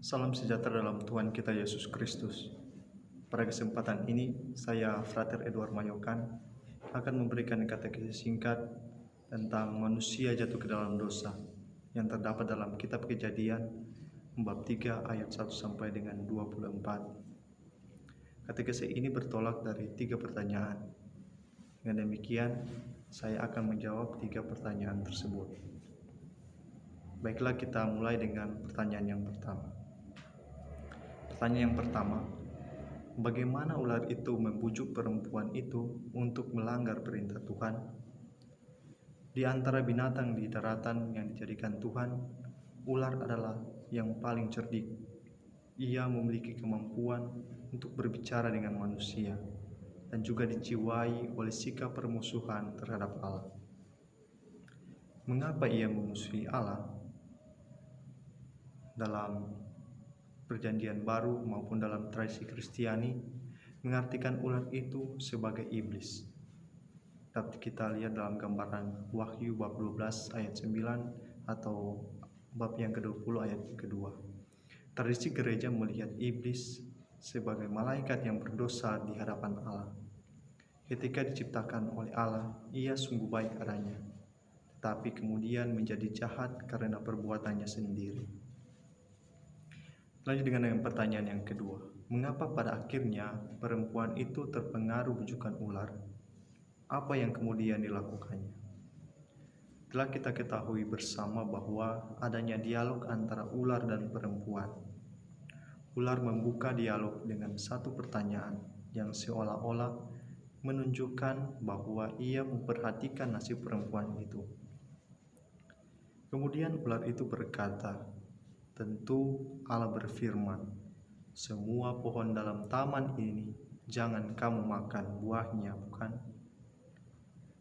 Salam sejahtera dalam Tuhan kita Yesus Kristus. Pada kesempatan ini, saya Frater Edward Mayokan akan memberikan katekesi singkat tentang manusia jatuh ke dalam dosa yang terdapat dalam kitab Kejadian bab 3 ayat 1 sampai dengan 24. Katekesi ini bertolak dari 3 pertanyaan. Dengan demikian, saya akan menjawab 3 pertanyaan tersebut. Baiklah, kita mulai dengan pertanyaan yang pertama. Pertanyaan yang pertama, bagaimana ular itu membujuk perempuan itu untuk melanggar perintah Tuhan? Di antara binatang di daratan yang dijadikan Tuhan, ular adalah yang paling cerdik. Ia memiliki kemampuan untuk berbicara dengan manusia dan juga dijiwai oleh sikap permusuhan terhadap Allah. Mengapa ia memusuhi Allah? Dalam Perjanjian Baru maupun dalam tradisi Kristiani mengartikan ular itu sebagai iblis. Dapat kita lihat dalam gambaran Wahyu bab 12 ayat 9 atau bab yang ke-20 ayat kedua. Tradisi gereja melihat iblis sebagai malaikat yang berdosa di hadapan Allah. Ketika diciptakan oleh Allah, ia sungguh baik adanya, tetapi kemudian menjadi jahat karena perbuatannya sendiri. Lanjut dengan pertanyaan yang kedua. Mengapa pada akhirnya perempuan itu terpengaruh bujukan ular? Apa yang kemudian dilakukannya? Telah kita ketahui bersama bahwa adanya dialog antara ular dan perempuan. Ular membuka dialog dengan satu pertanyaan yang seolah-olah menunjukkan bahwa ia memperhatikan nasib perempuan itu. Kemudian ular itu berkata, "Tentu Allah berfirman, semua pohon dalam taman ini jangan kamu makan buahnya, bukan?"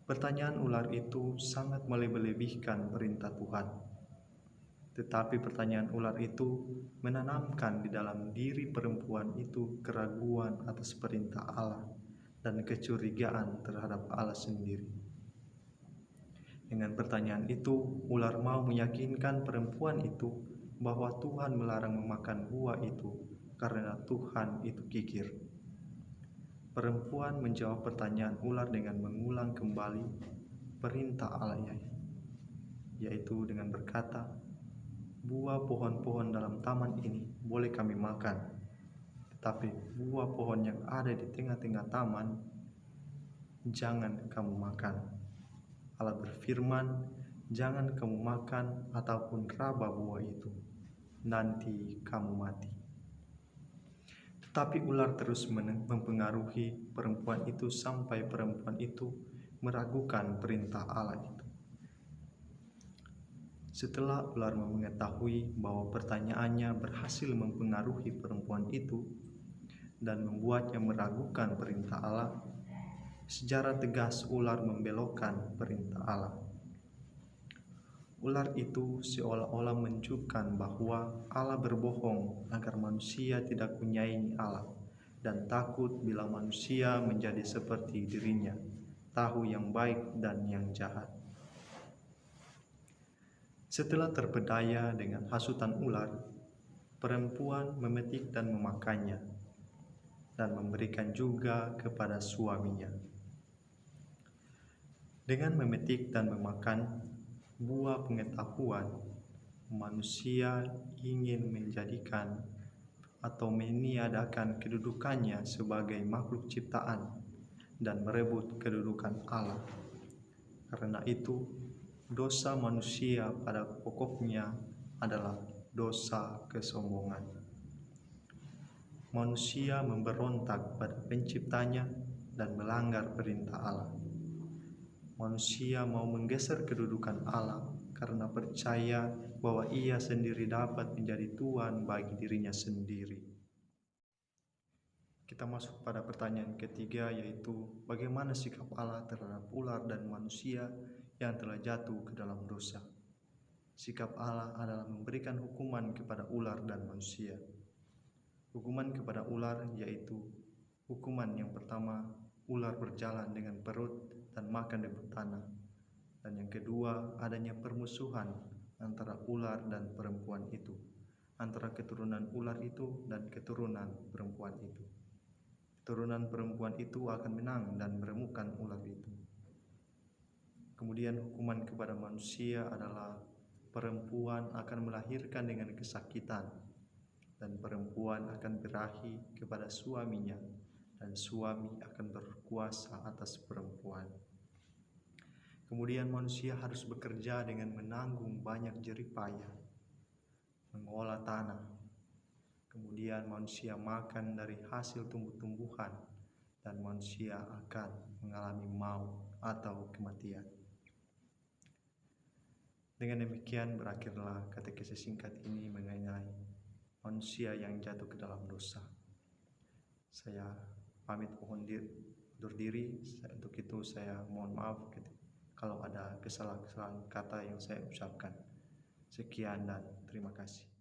Pertanyaan ular itu sangat melebih-lebihkan perintah Tuhan. Tetapi pertanyaan ular itu menanamkan di dalam diri perempuan itu keraguan atas perintah Allah dan kecurigaan terhadap Allah sendiri. Dengan pertanyaan itu, ular mau meyakinkan perempuan itu bahwa Tuhan melarang memakan buah itu karena Tuhan itu kikir. Perempuan menjawab pertanyaan ular dengan mengulang kembali perintah Allah, yaitu dengan berkata, "Buah pohon-pohon dalam taman ini boleh kami makan, tetapi buah pohon yang ada di tengah-tengah taman jangan kamu makan. Allah berfirman, jangan kamu makan ataupun raba buah itu, nanti kamu mati." Tetapi ular terus mempengaruhi perempuan itu sampai perempuan itu meragukan perintah Allah itu. Setelah ular mengetahui bahwa pertanyaannya berhasil mempengaruhi perempuan itu dan membuatnya meragukan perintah Allah, secara tegas ular membelokkan perintah Allah. Ular itu seolah-olah menunjukkan bahwa Allah berbohong agar manusia tidak menyayangi Allah dan takut bila manusia menjadi seperti dirinya, tahu yang baik dan yang jahat. Setelah terpedaya dengan hasutan ular, perempuan memetik dan memakannya dan memberikan juga kepada suaminya. Dengan memetik dan memakan buah pengetahuan, manusia ingin menjadikan atau meniadakan kedudukannya sebagai makhluk ciptaan dan merebut kedudukan Allah. Karena itu, dosa manusia pada pokoknya adalah dosa kesombongan. Manusia memberontak pada penciptanya dan melanggar perintah Allah. Manusia mau menggeser kedudukan Allah karena percaya bahwa ia sendiri dapat menjadi Tuhan bagi dirinya sendiri. Kita masuk pada pertanyaan ketiga, yaitu bagaimana sikap Allah terhadap ular dan manusia yang telah jatuh ke dalam dosa. Sikap Allah adalah memberikan hukuman kepada ular dan manusia. Hukuman kepada ular yaitu hukuman yang pertama, ular berjalan dengan perut dan makan debu tanah. Dan yang kedua, adanya permusuhan antara ular dan perempuan itu. antara keturunan ular itu dan keturunan perempuan itu. Keturunan perempuan itu akan menang dan meremukkan ular itu. Kemudian hukuman kepada manusia adalah perempuan akan melahirkan dengan kesakitan, dan perempuan akan berahi kepada suaminya, dan suami akan berkuasa atas perempuan. Kemudian manusia harus bekerja dengan menanggung banyak jerih payah, mengolah tanah. Kemudian manusia makan dari hasil tumbuh-tumbuhan, dan manusia akan mengalami maut atau kematian. Dengan demikian berakhirlah katekesi singkat ini mengenai manusia yang jatuh ke dalam dosa. Saya pamit undur diri. Untuk itu saya mohon maaf kalau ada kesalahan kata yang saya ucapkan. Sekian dan terima kasih.